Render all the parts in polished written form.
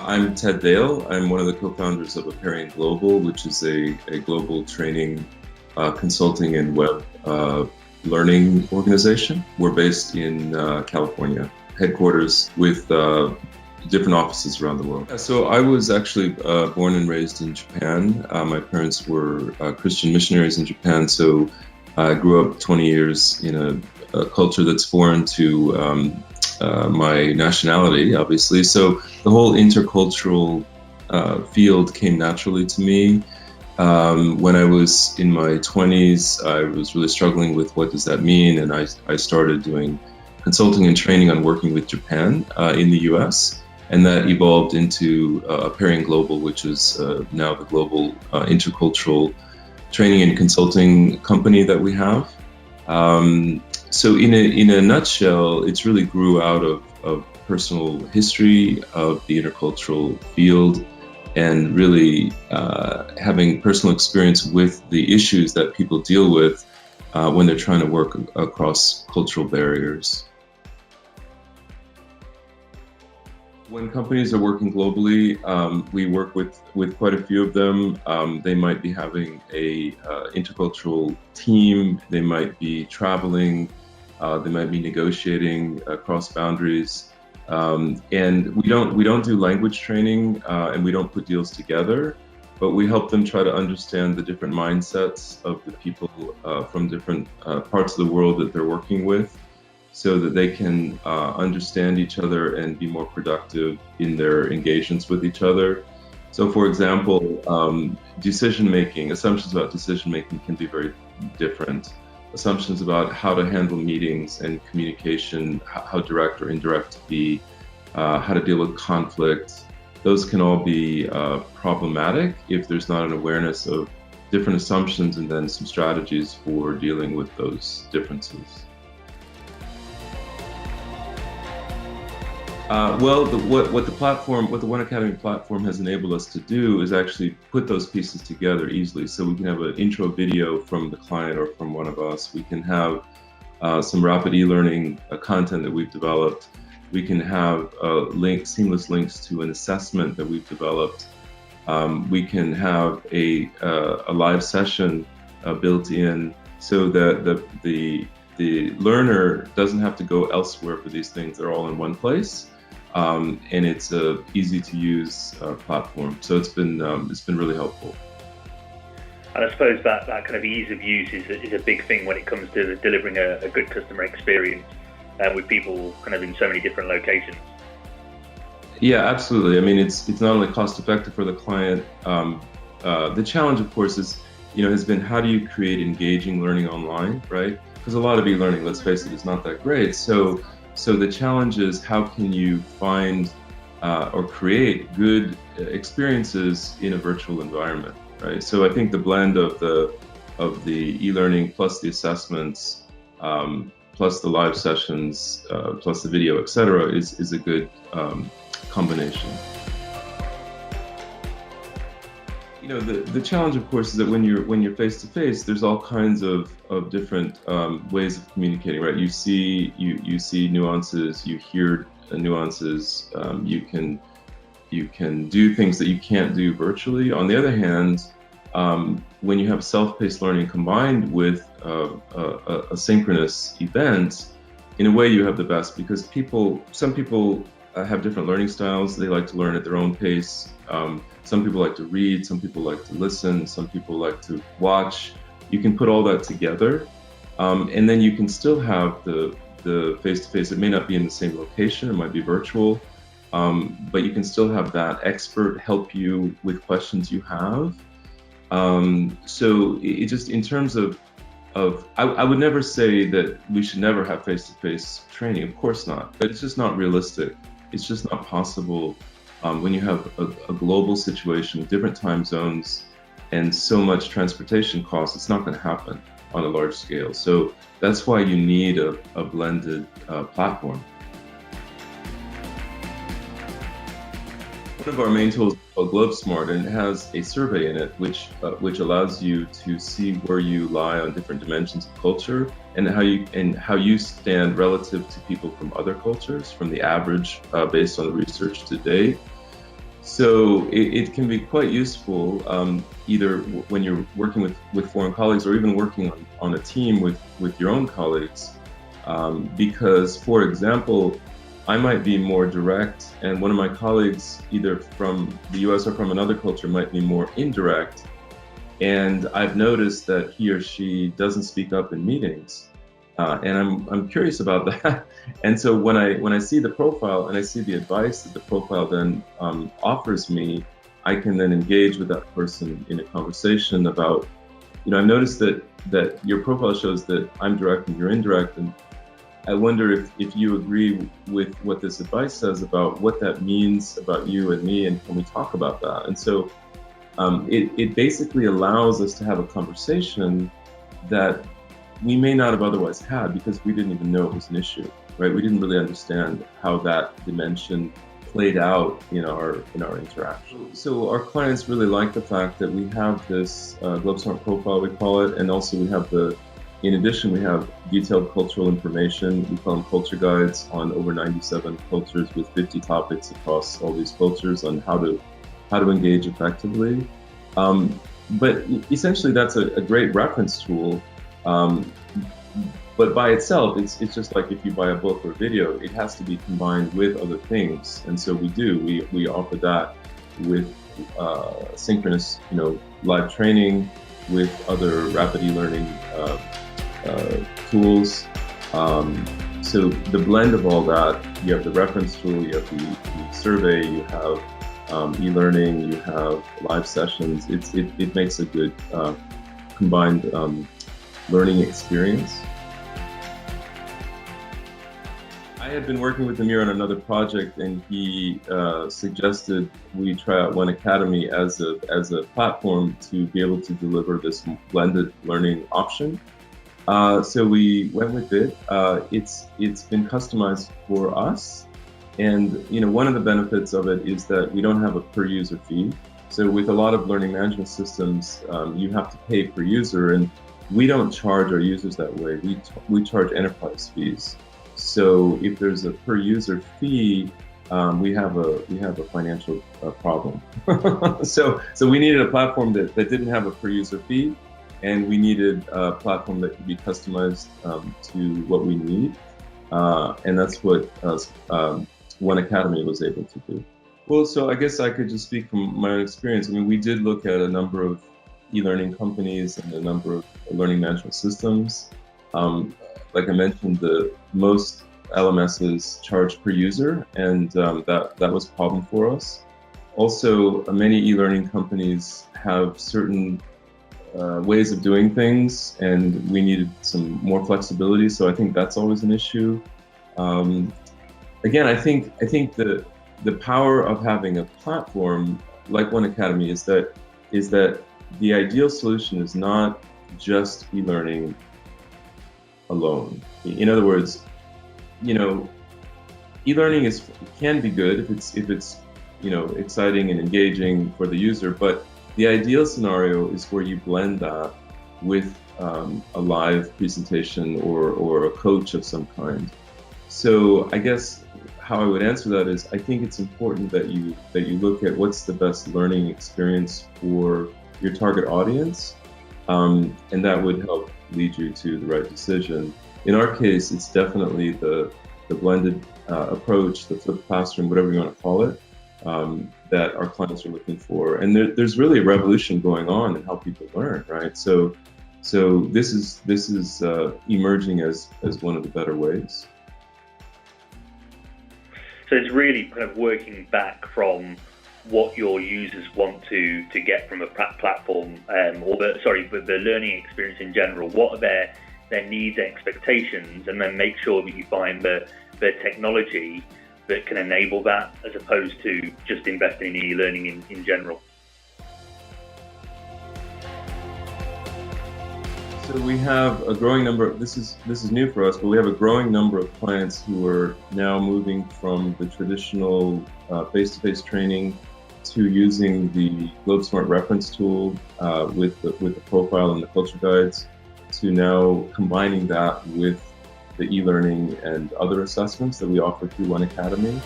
I'm Ted Dale. I'm one of the co-founders of Aperian Global, which is a global training, consulting, and web learning organization. We're based in California, headquarters with different offices around the world. So I was actually born and raised in Japan. My parents were Christian missionaries in Japan, so I grew up 20 years in a culture that's foreign to my nationality, obviously. So the whole intercultural field came naturally to me. When I was in my 20s, I was really struggling with what does that mean, and I started doing consulting and training on working with Japan in the US, and that evolved into Aperian Global, which is now the global intercultural training and consulting company that we have. So in a nutshell, it's really grew out of personal history of the intercultural field and really having personal experience with the issues that people deal with when they're trying to work across cultural barriers. When companies are working globally, we work with quite a few of them. They might be having a intercultural team. They might be traveling. They might be negotiating across boundaries. And we don't do language training, and we don't put deals together, but we help them try to understand the different mindsets of the people from different parts of the world that they're working with, so that they can understand each other and be more productive in their engagements with each other. So for example, assumptions about decision-making can be very different. Assumptions about how to handle meetings and communication, how direct or indirect to be, how to deal with conflict, those can all be problematic if there's not an awareness of different assumptions and then some strategies for dealing with those differences. Well, what the OneAcademy platform has enabled us to do is actually put those pieces together easily. So we can have an intro video from the client or from one of us. We can have some rapid e-learning content that we've developed. We can have seamless links to an assessment that we've developed. We can have a live session built in so that the learner doesn't have to go elsewhere for these things. They're all in one place. And it's a easy to use platform, so it's been really helpful. And I suppose that kind of ease of use is a big thing when it comes to delivering a good customer experience with people kind of in so many different locations. Yeah, absolutely. I mean, it's not only cost effective for the client. The challenge, of course, has been how do you create engaging learning online, right? Because a lot of e-learning, let's face it, is not that great. So the challenge is how can you find or create good experiences in a virtual environment, right? So I think the blend of the e-learning plus the assessments, plus the live sessions, plus the video, etc., is a good combination. You know, the challenge, of course, is that when you're face to face, there's all kinds of different ways of communicating, right? You see nuances, you hear nuances, you can do things that you can't do virtually. On the other hand, when you have self-paced learning combined with a synchronous event, in a way you have the best, because some people have different learning styles. They like to learn at their own pace. Some people like to read, some people like to listen, some people like to watch. You can put all that together, and then you can still have the face-to-face. It may not be in the same location, it might be virtual, but you can still have that expert help you with questions you have. So it just, in terms of I would never say that we should never have face-to-face training, of course not, but it's just not realistic. It's just not possible when you have a global situation with different time zones and so much transportation costs. It's not going to happen on a large scale. So that's why you need a blended platform. One of our main tools is called GlobeSmart, and it has a survey in it which allows you to see where you lie on different dimensions of culture and how you stand relative to people from other cultures, from the average based on the research to date. So it can be quite useful, either when you're working with foreign colleagues or even working on a team with your own colleagues, because, for example, I might be more direct and one of my colleagues, either from the US or from another culture, might be more indirect. And I've noticed that he or she doesn't speak up in meetings. And I'm curious about that. And so when I see the profile and I see the advice that the profile then offers me, I can then engage with that person in a conversation about, I've noticed that your profile shows that I'm direct and you're indirect, and I wonder if you agree with what this advice says about what that means about you and me, and can we talk about that? And so it basically allows us to have a conversation that we may not have otherwise had because we didn't even know it was an issue, right? We didn't really understand how that dimension played out in our interaction. So our clients really like the fact that we have this GlobeSmart profile, we call it, and also in addition, we have detailed cultural information. We call them culture guides on over 97 cultures with 50 topics across all these cultures on how to engage effectively. But essentially, that's a great reference tool. But by itself, it's just like if you buy a book or video, it has to be combined with other things. And so we offer that with synchronous, live training, with other rapid e-learning tools. So the blend of all that, you have the reference tool, you have the survey, you have e-learning, you have live sessions. It makes a good combined learning experience. I had been working with Amir on another project, and he suggested we try out OneAcademy as a platform to be able to deliver this blended learning option. So we went with it. It's been customized for us, and one of the benefits of it is that we don't have a per user fee. So with a lot of learning management systems, you have to pay per user, and we don't charge our users that way. We charge enterprise fees. So if there's a per user fee, we have a financial problem. So we needed a platform that didn't have a per user fee, and we needed a platform that could be customized to what we need, and that's what OneAcademy was able to do. Well, so I guess I could just speak from my own experience. I mean, we did look at a number of e-learning companies and a number of learning management systems. Like I mentioned, the most LMSs charge per user, and that was a problem for us. Also, many e-learning companies have certain ways of doing things, and we needed some more flexibility. So I think that's always an issue. Again, I think the power of having a platform like OneAcademy is that the ideal solution is not just e-learning alone. In other words, e-learning can be good if it's exciting and engaging for the user, but the ideal scenario is where you blend that with a live presentation or a coach of some kind. So I guess how I would answer that is I think it's important that you look at what's the best learning experience for your target audience, and that would help lead you to the right decision. In our case, it's definitely the blended approach, the flipped classroom, whatever you want to call it, that our clients are looking for. And there's really a revolution going on in how people learn, right? So this is emerging as one of the better ways. So it's really kind of working back from what your users want to get from a platform, or the learning experience in general. What are their needs and expectations, and then make sure that you find the technology that can enable that, as opposed to just investing in e-learning in general. So we have a growing number. This is new for us, but we have a growing number of clients who are now moving from the traditional face-to-face training to using the GlobeSmart reference tool with the profile and the culture guides, to now combining that with the e-learning and other assessments that we offer through OneAcademy.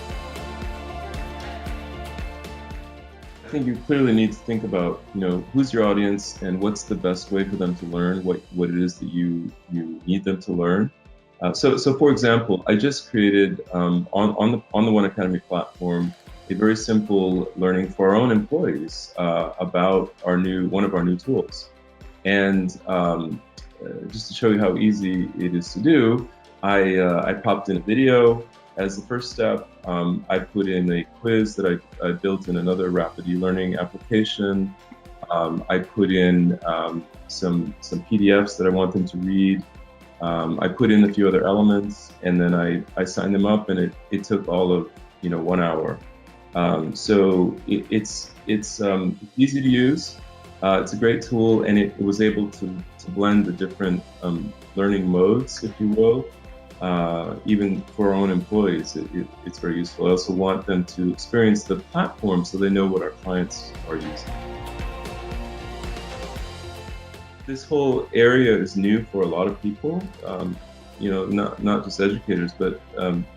I think you clearly need to think about, who's your audience and what's the best way for them to learn what it is that you need them to learn. So for example, I just created on the OneAcademy platform a very simple learning for our own employees about one of our new tools. And just to show you how easy it is to do, I popped in a video. As the first step, I put in a quiz that I built in another rapid e-learning application. I put in some PDFs that I want them to read. I put in a few other elements, and then I signed them up, and it took all of 1 hour. So it's easy to use. It's a great tool, and it was able to blend the different learning modes, if you will. Even for our own employees, it's very useful. I also want them to experience the platform so they know what our clients are using. This whole area is new for a lot of people, not just educators, but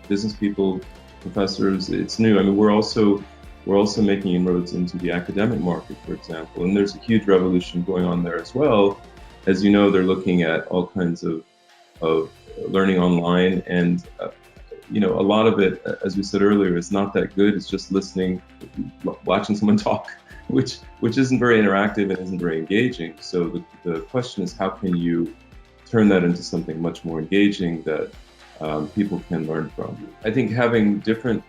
business people, professors. It's new. I mean, we're also making inroads into the academic market, for example, and there's a huge revolution going on there as well. As you know, they're looking at all kinds of learning online, and a lot of it, as we said earlier, is not that good. It's just listening, watching someone talk, which isn't very interactive and isn't very engaging. So the question is, how can you turn that into something much more engaging that people can learn from? I think having different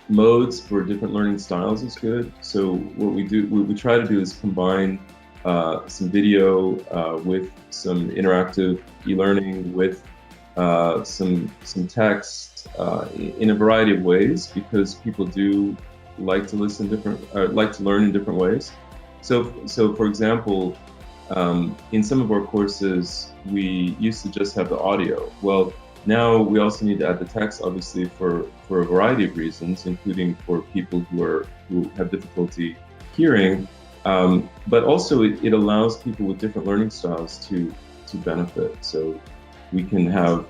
modes for different learning styles is good. So what we try to do is combine some video with some interactive e-learning with some text in a variety of ways, because people do like to learn in different ways. So for example, in some of our courses, we used to just have the audio. Well, now we also need to add the text, obviously, for a variety of reasons, including for people who have difficulty hearing. But also it allows people with different learning styles to benefit. So we can have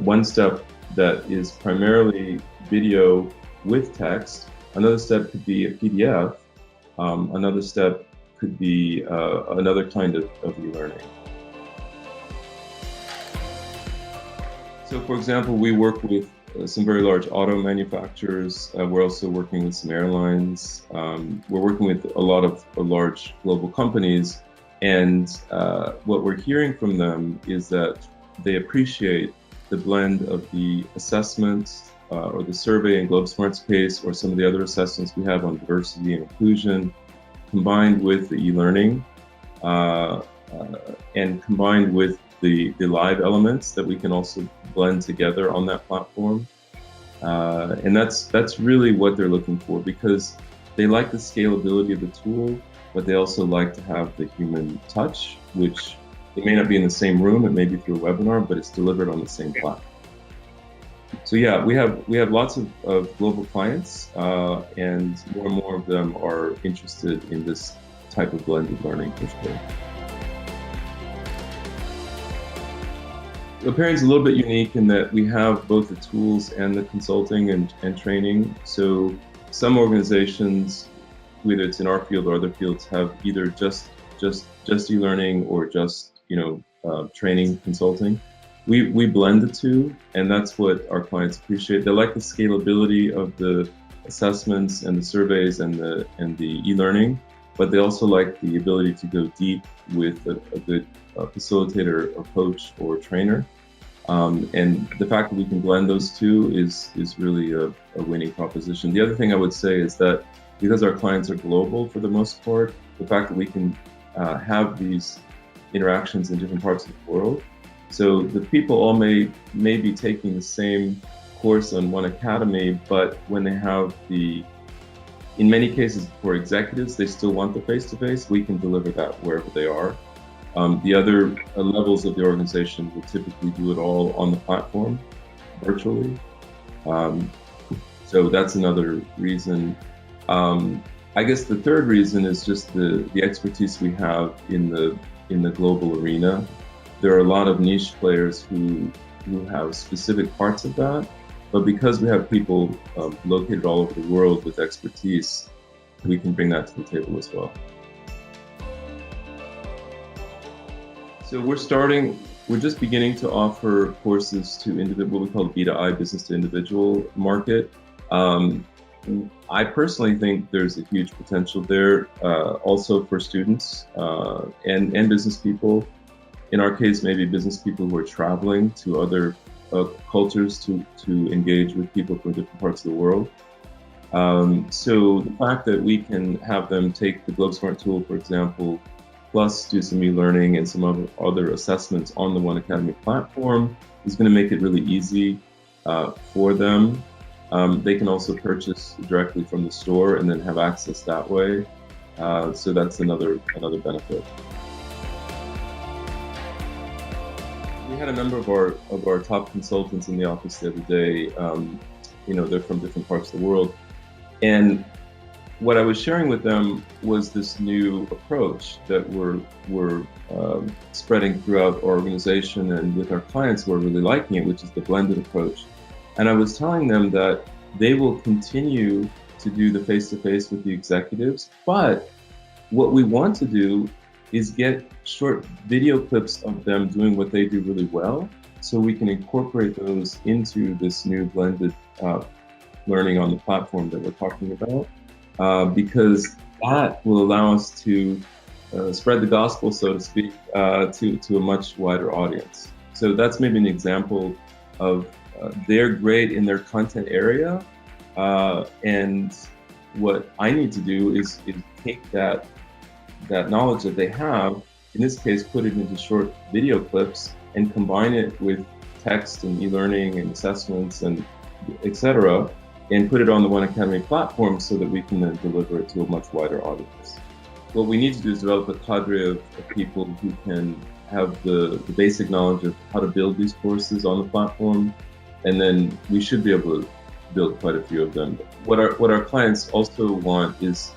one step that is primarily video with text. Another step could be a PDF. Another step could be another kind of e-learning. So for example, we work with some very large auto manufacturers. We're also working with some airlines. We're working with a lot of large global companies. And what we're hearing from them is that they appreciate the blend of the assessments or the survey in GlobeSmart's case, or some of the other assessments we have on diversity and inclusion, combined with the e-learning and combined with the live elements that we can also blend together on that platform. And that's really what they're looking for, because they like the scalability of the tool, but they also like to have the human touch, which it may not be in the same room, it may be through a webinar, but it's delivered on the same platform. So yeah, we have lots of global clients, and more of them are interested in this type of blended learning for sure. Aperian's a little bit unique in that we have both the tools and the consulting and training. So some organizations, whether it's in our field or other fields, have either just e-learning or just training consulting. We blend the two, and that's what our clients appreciate. They like the scalability of the assessments and the surveys and the e-learning, but they also like the ability to go deep with a good facilitator or coach or trainer. And the fact that we can blend those two is really a winning proposition. The other thing I would say is that because our clients are global for the most part, the fact that we can have these interactions in different parts of the world. So the people all may be taking the same course on OneAcademy, but when they have in many cases for executives, they still want the face-to-face. We can deliver that wherever they are. The other levels of the organization will typically do it all on the platform, virtually. So that's another reason. I guess the third reason is just the expertise we have in the global arena. There are a lot of niche players who have specific parts of that, but because we have people located all over the world with expertise, we can bring that to the table as well. So we're just beginning to offer courses to what we call B2I, business to individual market. I personally think there's a huge potential there, also for students and business people. In our case, maybe business people who are traveling to other cultures to engage with people from different parts of the world. So the fact that we can have them take the GlobeSmart tool, for example, plus do some e-learning and some other assessments on the OneAcademy platform is going to make it really easy for them. They can also purchase directly from the store and then have access that way. So that's another benefit. We had a number of our top consultants in the office the other day. They're from different parts of the world, and what I was sharing with them was this new approach that we're spreading throughout our organization and with our clients who are really liking it, which is the blended approach. And I was telling them that they will continue to do the face-to-face with the executives, but what we want to do is get short video clips of them doing what they do really well, so we can incorporate those into this new blended learning on the platform that we're talking about. Because that will allow us to spread the gospel, so to speak, to a much wider audience. So that's maybe an example of they're great in their content area, and what I need to do is take that knowledge that they have, in this case, put it into short video clips and combine it with text and e-learning and assessments and etc., and put it on the OneAcademy platform so that we can then deliver it to a much wider audience. What we need to do is develop a cadre of people who can have the basic knowledge of how to build these courses on the platform, and then we should be able to build quite a few of them. What our clients also want is,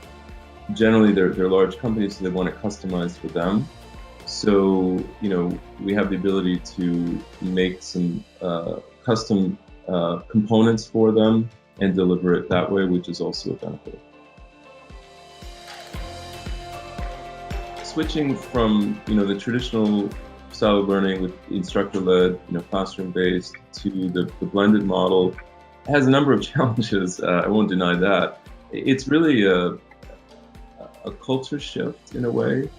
generally they're large companies, so they want it customized for them. So, we have the ability to make some custom components for them and deliver it that way, which is also a benefit. Switching from the traditional style of learning with instructor-led, classroom-based, to the blended model has a number of challenges. I won't deny that. It's really a culture shift in a way.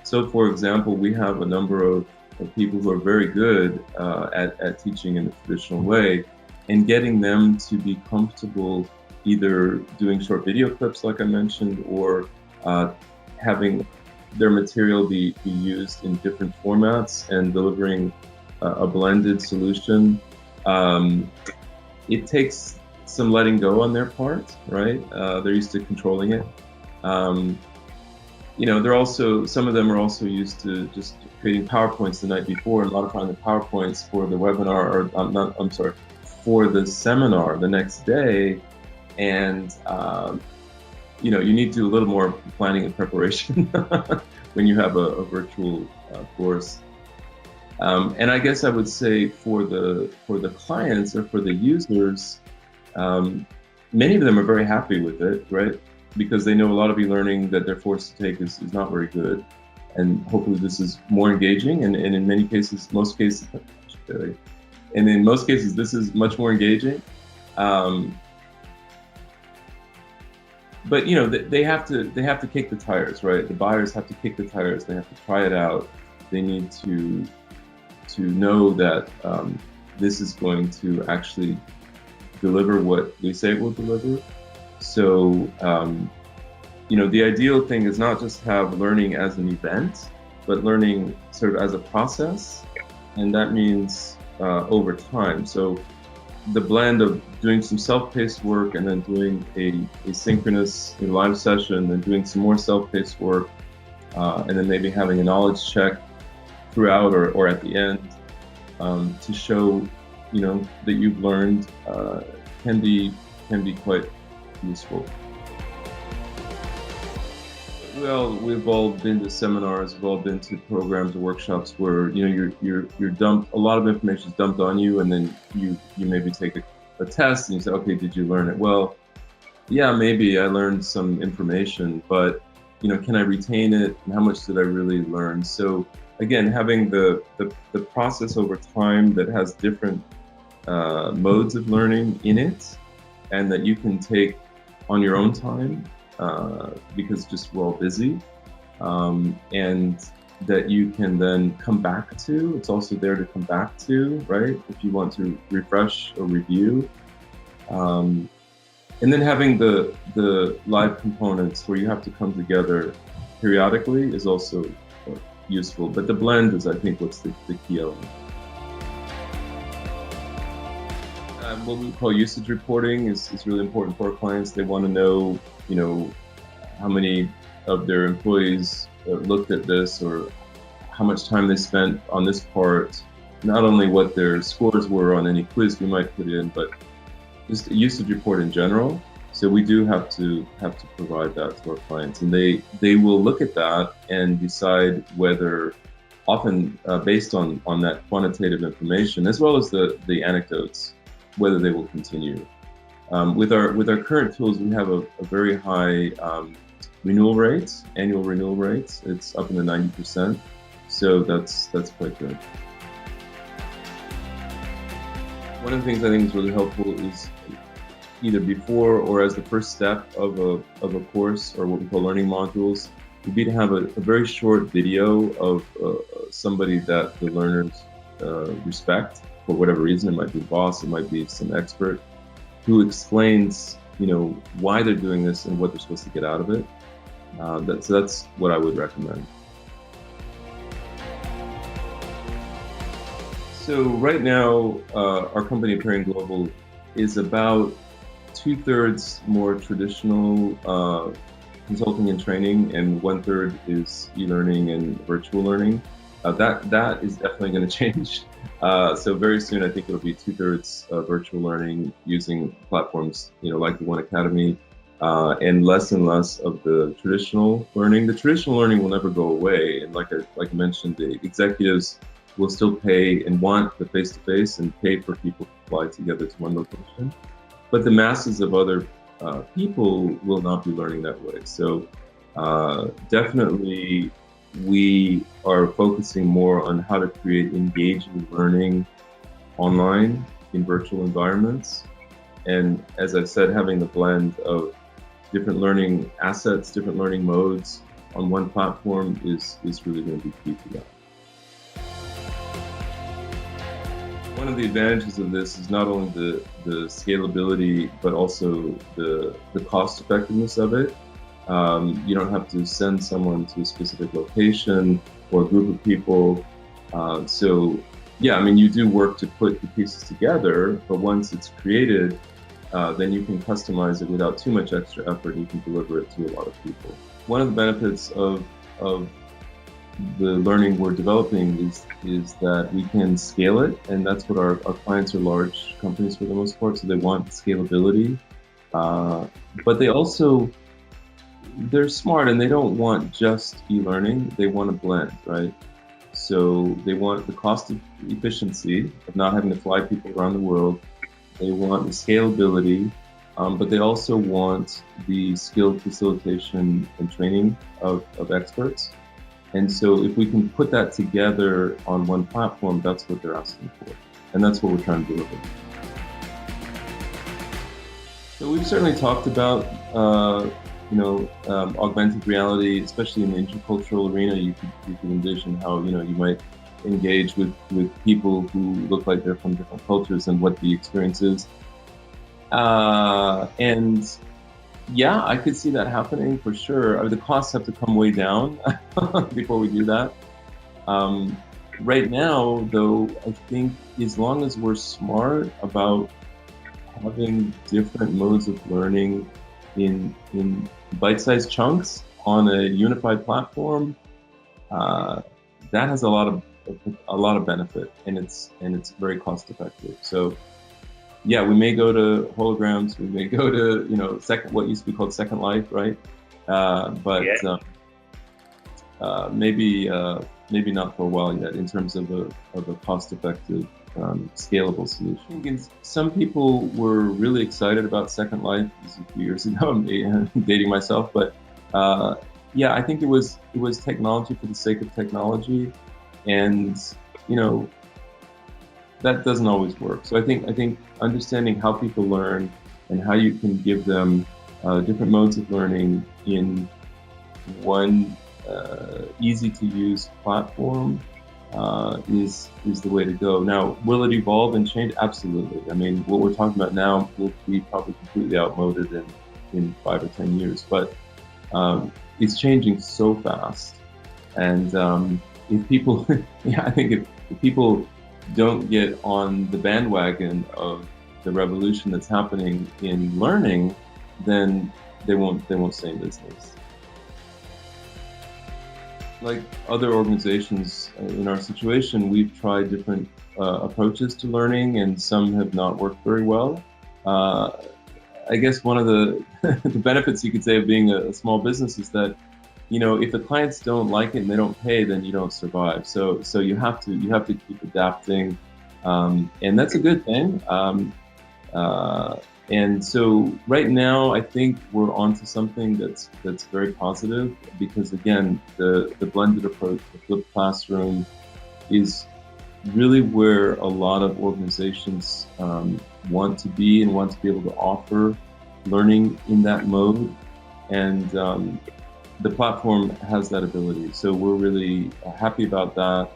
So, for example, we have a number of people who are very good at teaching in the traditional way, and getting them to be comfortable either doing short video clips, like I mentioned, or having their material be used in different formats and delivering a blended solution. It takes some letting go on their part, right? They're used to controlling it. They're also, some of them are also used to just creating PowerPoints the night before and modifying the PowerPoints for the webinar, for the seminar the next day. And, you need to do a little more planning and preparation when you have a virtual course. And I guess I would say for the clients or for the users, many of them are very happy with it, right? Because they know a lot of e-learning that they're forced to take is not very good. And hopefully this is more engaging, and in many cases, most cases, and in most cases, this is much more engaging. But they have to kick the tires, right? The buyers have to kick the tires. They have to try it out. They need to know that this is going to actually deliver what we say it will deliver. So, the ideal thing is not just have learning as an event, but learning sort of as a process, and that means over time. So the blend of doing some self-paced work and then doing a synchronous live session, and doing some more self-paced work, and then maybe having a knowledge check throughout or at the end to show that you've learned can be quite useful. Well, we've all been to seminars, we've all been to programs or workshops where you're dumped, a lot of information is dumped on you, and then you maybe take a test and you say, okay, did you learn it? Well, yeah, maybe I learned some information, but can I retain it, and how much did I really learn? So again, having the process over time that has different modes of learning in it, and that you can take on your own time, because just we're all busy, and that you can then come back to. It's also there to come back to, right? If you want to refresh or review. And then having the live components where you have to come together periodically is also useful. But the blend is, I think, what's the key element. What we call usage reporting is really important for our clients. They want to know, how many of their employees looked at this, or how much time they spent on this part. Not only what their scores were on any quiz we might put in, but just a usage report in general. So we do have to provide that to our clients, and they will look at that and decide whether, often based on that quantitative information as well as the anecdotes, whether they will continue. With our current tools, we have a very high renewal rates, annual renewal rates. It's up in the 90%, so that's quite good. One of the things I think is really helpful is either before or as the first step of a course, or what we call learning modules, would be to have a very short video of somebody that the learners respect for whatever reason. It might be a boss, it might be some expert, who explains why they're doing this and what they're supposed to get out of it. So that's what I would recommend. So right now, our company, Aperian Global, is about 2/3 more traditional consulting and training, and 1/3 is e-learning and virtual learning. That is definitely going to change. So very soon, I think it'll be 2/3 virtual learning using platforms, like the OneAcademy, and less of the traditional learning. The traditional learning will never go away, and like I mentioned, the executives will still pay and want the face-to-face and pay for people to fly together to one location. But the masses of other people will not be learning that way. So definitely we are focusing more on how to create engaging learning online in virtual environments. And as I said, having the blend of different learning assets, different learning modes on one platform is really going to be key to that. One of the advantages of this is not only the scalability, but also the cost effectiveness of it. You don't have to send someone to a specific location or a group of people. So yeah, you do work to put the pieces together, but once it's created, then you can customize it without too much extra effort, and you can deliver it to a lot of people. One of the benefits of the learning we're developing is that we can scale it, and that's what our clients are large companies for the most part, so they want scalability. But they're smart, and they don't want just e-learning, they want a blend, right? So they want the cost efficiency of not having to fly people around the world. They want the scalability, but they also want the skilled facilitation and training of experts. And so if we can put that together on one platform, that's what they're asking for. And that's what we're trying to deliver. So we've certainly talked about, augmented reality, especially in the intercultural arena. You could envision how, you might engage with people who look like they're from different cultures and what the experience is. And yeah, I could see that happening for sure. The costs have to come way down before we do that. Right now, though, I think as long as we're smart about having different modes of learning in bite-sized chunks on a unified platform, that has a lot of benefit, and it's very cost effective. So yeah, we may go to holograms, we may go to what used to be called Second Life, right? But yeah. Maybe not for a while yet in terms of a cost effective scalable solution. And some people were really excited about Second Life. This was a few years ago. I'm dating myself, but yeah, I think it was technology for the sake of technology, and you know, that doesn't always work. So I think understanding how people learn and how you can give them different modes of learning in one easy to use platform is the way to go. Now, will it evolve and change? Absolutely. I mean, what we're talking about now will be probably completely outmoded in 5 or 10 years, but it's changing so fast. And if people, yeah, I think if people don't get on the bandwagon of the revolution that's happening in learning, then they won't stay in business. Like other organizations in our situation, we've tried different approaches to learning, and some have not worked very well. I guess one of the the benefits, you could say, of being a small business is that, you know, if the clients don't like it and they don't pay, then you don't survive. So you have to keep adapting, and that's a good thing. And so right now, I think we're onto something that's very positive, because again, the blended approach, the flipped classroom, is really where a lot of organizations want to be and want to be able to offer learning in that mode. And the platform has that ability. So we're really happy about that.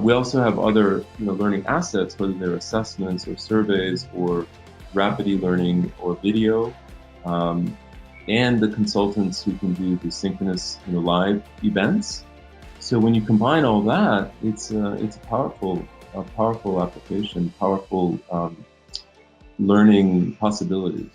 We also have other learning assets, whether they're assessments or surveys or rapid e-learning or video, and the consultants who can do the synchronous live events. So when you combine all that, it's a powerful application, powerful learning possibilities.